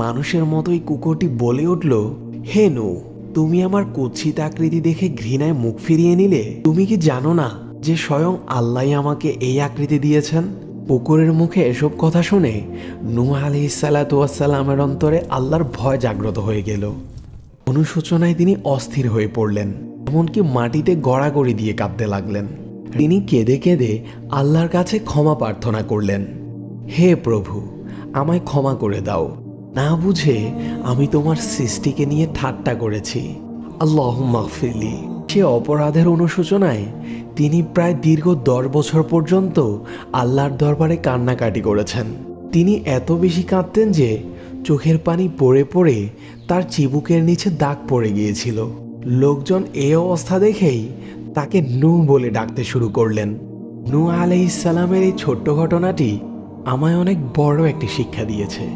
মানুষের মতোই কুকুরটি বলে উঠল, হে নূহ, তুমি আমার কুৎসিত আকৃতি দেখে ঘৃণায় মুখ ফিরিয়ে নিলে? তুমি কি জানো না যে স্বয়ং আল্লাহই আমাকে এই আকৃতি দিয়েছেন? কুকুরের মুখে এসব কথা শুনে নূহ আলাইহিসসালাতু ওয়াসসালামের অন্তরে আল্লাহর ভয় জাগ্রত হয়ে গেল। অনুশোচনায় তিনি অস্থির হয়ে পড়লেন, এমনকি মাটিতে গড়াগড়ি দিয়ে কাঁদতে লাগলেন। তিনি কেঁদে কেঁদে আল্লাহর কাছে ক্ষমা প্রার্থনা করলেন, হে প্রভু, আমায় ক্ষমা করে দাও, না বুঝে আমি তোমার সৃষ্টিকে নিয়ে ঠাট্টা করেছি। আল্লাহুম্মা গফিরলি। সে অপরাধের অনুশোচনায় তিনি প্রায় দীর্ঘ 10 বছর পর্যন্ত আল্লাহর দরবারে কান্নাকাটি করেছেন। তিনি এত বেশি কাঁদতেন যে চোখের পানি পড়ে পড়ে তার চিবুকের নিচে দাগ পড়ে গিয়েছিল। লোকজন এই অবস্থা দেখেই তাকে নূহ বলে ডাকতে শুরু করলেন। নূহ আলাইহিস সালামের এই ছোট্ট ঘটনাটি আমায় অনেক বড় একটি শিক্ষা দিয়েছে।